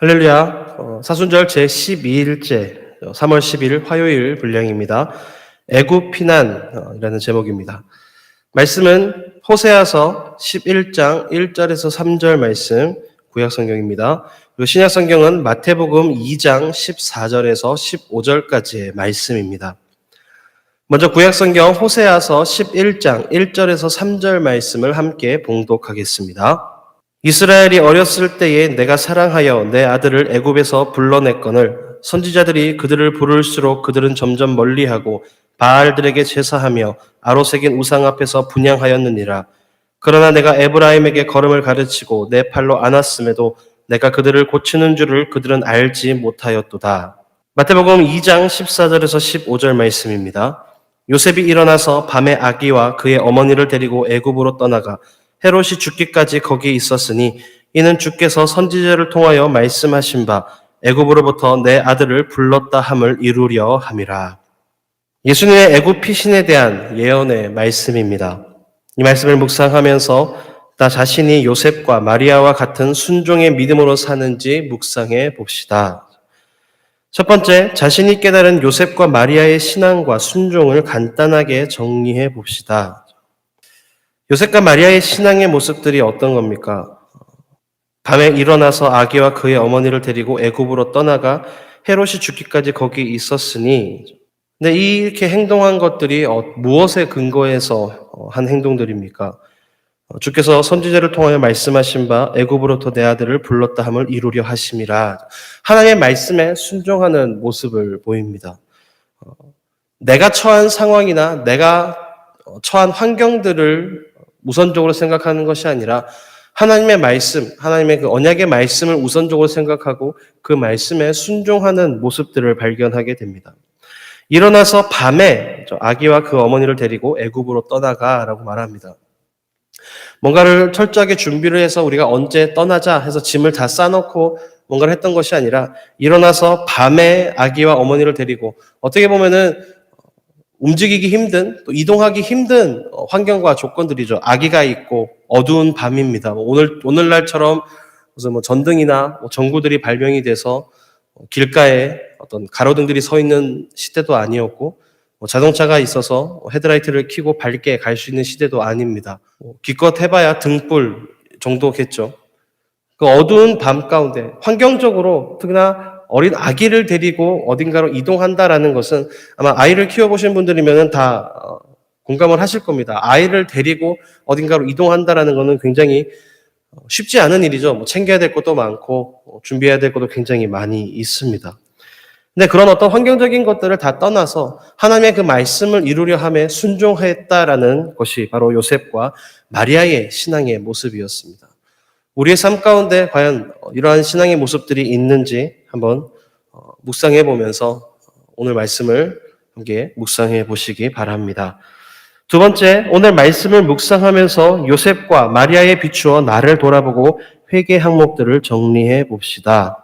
할렐루야. 사순절 제12일째 3월 10일 화요일 분량입니다. 애굽 피난이라는 제목입니다. 말씀은 호세아서 11장 1절에서 3절 말씀 구약 성경입니다. 그리고 신약 성경은 마태복음 2장 14절에서 15절까지의 말씀입니다. 먼저 구약 성경 호세아서 11장 1절에서 3절 말씀을 함께 봉독하겠습니다. 이스라엘이 어렸을 때에 내가 사랑하여 내 아들을 애굽에서 불러냈거늘 선지자들이 그들을 부를수록 그들은 점점 멀리하고 바알들에게 제사하며 아로새긴 우상 앞에서 분향하였느니라. 그러나 내가 에브라임에게 걸음을 가르치고 내 팔로 안았음에도 내가 그들을 고치는 줄을 그들은 알지 못하였도다. 마태복음 2장 14절에서 15절 말씀입니다. 요셉이 일어나서 밤에 아기와 그의 어머니를 데리고 애굽으로 떠나가 헤롯이 죽기까지 거기 있었으니 이는 주께서 선지자를 통하여 말씀하신 바 애굽으로부터 내 아들을 불렀다 함을 이루려 함이라. 예수님의 애굽 피신에 대한 예언의 말씀입니다. 이 말씀을 묵상하면서 나 자신이 요셉과 마리아와 같은 순종의 믿음으로 사는지 묵상해 봅시다. 첫 번째, 자신이 깨달은 요셉과 마리아의 신앙과 순종을 간단하게 정리해 봅시다. 요셉과 마리아의 신앙의 모습들이 어떤 겁니까? 밤에 일어나서 아기와 그의 어머니를 데리고 애굽으로 떠나가 헤롯이 죽기까지 거기 있었으니, 근데 이렇게 행동한 것들이 무엇에 근거해서 한 행동들입니까? 주께서 선지자를 통하여 말씀하신 바 애굽으로부터 내 아들을 불렀다 함을 이루려 하심이라. 하나님의 말씀에 순종하는 모습을 보입니다. 내가 처한 상황이나 내가 처한 환경들을 우선적으로 생각하는 것이 아니라 하나님의 말씀, 하나님의 그 언약의 말씀을 우선적으로 생각하고 그 말씀에 순종하는 모습들을 발견하게 됩니다. 일어나서 밤에 아기와 그 어머니를 데리고 애굽으로 떠나가라고 말합니다. 뭔가를 철저하게 준비를 해서 우리가 언제 떠나자 해서 짐을 다 싸놓고 뭔가를 했던 것이 아니라 일어나서 밤에 아기와 어머니를 데리고 어떻게 보면은 움직이기 힘든, 또 이동하기 힘든 환경과 조건들이죠. 아기가 있고 어두운 밤입니다. 오늘날처럼 무슨 전등이나 전구들이 발명이 돼서 길가에 어떤 가로등들이 서 있는 시대도 아니었고 자동차가 있어서 헤드라이트를 켜고 밝게 갈 수 있는 시대도 아닙니다. 기껏 해봐야 등불 정도겠죠. 그 어두운 밤 가운데 환경적으로 특히나 어린 아기를 데리고 어딘가로 이동한다라는 것은 아마 아이를 키워보신 분들이면 다 공감을 하실 겁니다. 아이를 데리고 어딘가로 이동한다라는 것은 굉장히 쉽지 않은 일이죠. 챙겨야 될 것도 많고 준비해야 될 것도 굉장히 많이 있습니다. 근데 그런 어떤 환경적인 것들을 다 떠나서 하나님의 그 말씀을 이루려 함에 순종했다라는 것이 바로 요셉과 마리아의 신앙의 모습이었습니다. 우리의 삶 가운데 과연 이러한 신앙의 모습들이 있는지 한번 묵상해 보면서 오늘 말씀을 함께 묵상해 보시기 바랍니다. 두 번째, 오늘 말씀을 묵상하면서 요셉과 마리아에 비추어 나를 돌아보고 회개 항목들을 정리해 봅시다.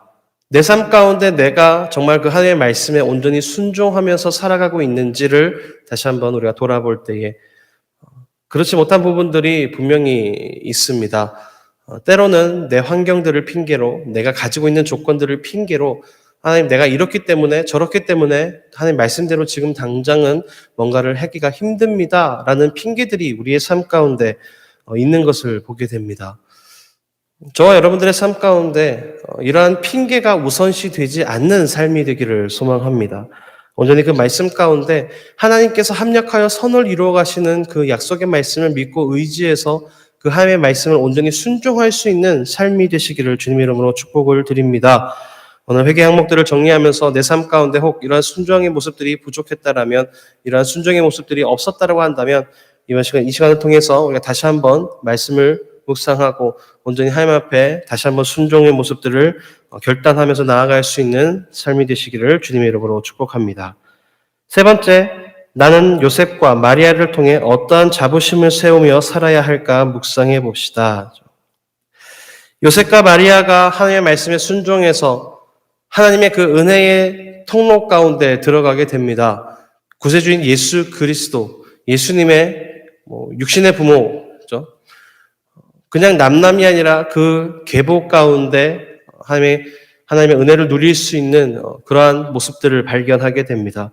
내 삶 가운데 내가 정말 그 하나님의 말씀에 온전히 순종하면서 살아가고 있는지를 다시 한번 우리가 돌아볼 때에 그렇지 못한 부분들이 분명히 있습니다. 때로는 내 환경들을 핑계로 내가 가지고 있는 조건들을 핑계로 하나님 내가 이렇기 때문에 저렇기 때문에 하나님 말씀대로 지금 당장은 뭔가를 하기가 힘듭니다 라는 핑계들이 우리의 삶 가운데 있는 것을 보게 됩니다. 저와 여러분들의 삶 가운데 이러한 핑계가 우선시 되지 않는 삶이 되기를 소망합니다. 온전히 그 말씀 가운데 하나님께서 합력하여 선을 이루어 가시는 그 약속의 말씀을 믿고 의지해서 그 하나님의 말씀을 온전히 순종할 수 있는 삶이 되시기를 주님의 이름으로 축복을 드립니다. 오늘 회개 항목들을 정리하면서 내 삶 가운데 혹 이러한 순종의 모습들이 부족했다라면, 이러한 순종의 모습들이 없었다라고 한다면 이 시간을 통해서 우리가 다시 한번 말씀을 묵상하고 온전히 하나님 앞에 다시 한번 순종의 모습들을 결단하면서 나아갈 수 있는 삶이 되시기를 주님의 이름으로 축복합니다. 세 번째, 나는 요셉과 마리아를 통해 어떠한 자부심을 세우며 살아야 할까 묵상해 봅시다. 요셉과 마리아가 하나님의 말씀에 순종해서 하나님의 그 은혜의 통로 가운데 들어가게 됩니다. 구세주인 예수 그리스도, 예수님의 육신의 부모죠. 그냥 남남이 아니라 그 계보 가운데 하나님의 하나님의 은혜를 누릴 수 있는 그러한 모습들을 발견하게 됩니다.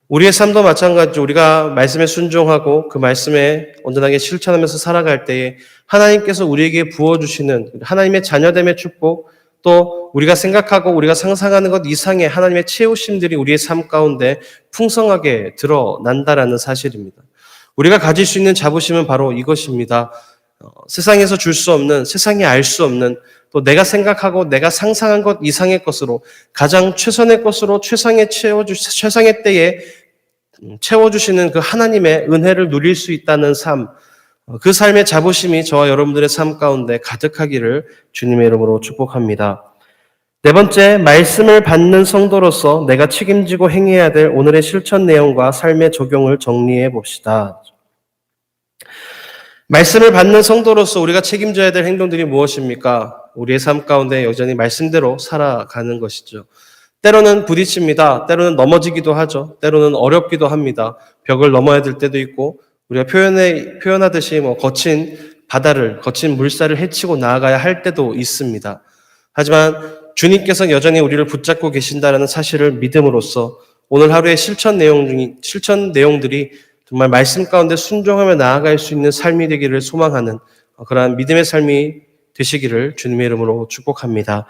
우리의 삶도 마찬가지로 우리가 말씀에 순종하고 그 말씀에 온전하게 실천하면서 살아갈 때에 하나님께서 우리에게 부어주시는 하나님의 자녀됨의 축복, 또 우리가 생각하고 우리가 상상하는 것 이상의 하나님의 채우심들이 우리의 삶 가운데 풍성하게 드러난다라는 사실입니다. 우리가 가질 수 있는 자부심은 바로 이것입니다. 세상에서 줄 수 없는, 세상이 알 수 없는, 또 내가 생각하고 내가 상상한 것 이상의 것으로 가장 최선의 것으로 최상의 때에 채워주시는 그 하나님의 은혜를 누릴 수 있다는 삶, 그 삶의 자부심이 저와 여러분들의 삶 가운데 가득하기를 주님의 이름으로 축복합니다. 네 번째, 말씀을 받는 성도로서 내가 책임지고 행해야 될 오늘의 실천 내용과 삶의 적용을 정리해 봅시다. 말씀을 받는 성도로서 우리가 책임져야 될 행동들이 무엇입니까? 우리의 삶 가운데 여전히 말씀대로 살아가는 것이죠. 때로는 부딪힙니다. 때로는 넘어지기도 하죠. 때로는 어렵기도 합니다. 벽을 넘어야 될 때도 있고, 우리가 표현하듯이 거친 바다를, 거친 물살을 헤치고 나아가야 할 때도 있습니다. 하지만 주님께서 여전히 우리를 붙잡고 계신다는 사실을 믿음으로써 오늘 하루의 실천 내용들이 정말 말씀 가운데 순종하며 나아갈 수 있는 삶이 되기를 소망하는 그러한 믿음의 삶이 되시기를 주님의 이름으로 축복합니다.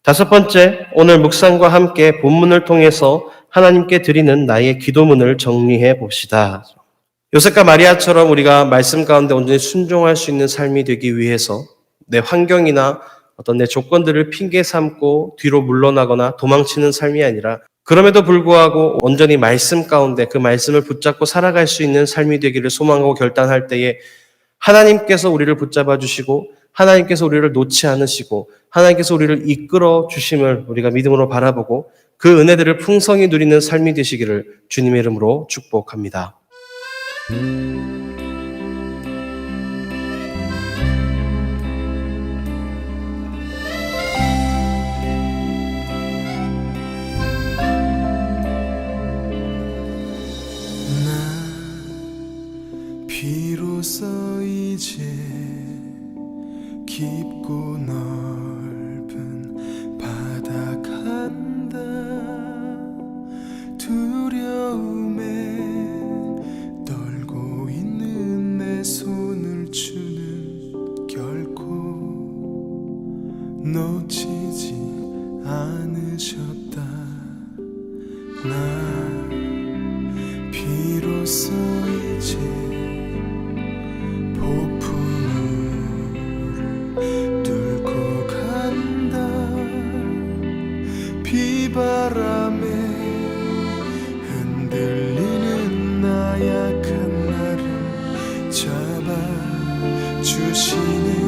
다섯 번째, 오늘 묵상과 함께 본문을 통해서 하나님께 드리는 나의 기도문을 정리해 봅시다. 요셉과 마리아처럼 우리가 말씀 가운데 온전히 순종할 수 있는 삶이 되기 위해서 내 환경이나 어떤 내 조건들을 핑계 삼고 뒤로 물러나거나 도망치는 삶이 아니라 그럼에도 불구하고 온전히 말씀 가운데 그 말씀을 붙잡고 살아갈 수 있는 삶이 되기를 소망하고 결단할 때에 하나님께서 우리를 붙잡아 주시고 하나님께서 우리를 놓지 않으시고 하나님께서 우리를 이끌어 주심을 우리가 믿음으로 바라보고 그 은혜들을 풍성히 누리는 삶이 되시기를 주님의 이름으로 축복합니다. 비로소 이제 깊고 넓은 바다 간다. 두려움에 떨고 있는 내 손을 주는 결코 놓치지 않으셨다. 나 비로소 이제 폭풍우를 뚫고 간다. 비바람에 흔들리는 나약한 나를 잡아주시는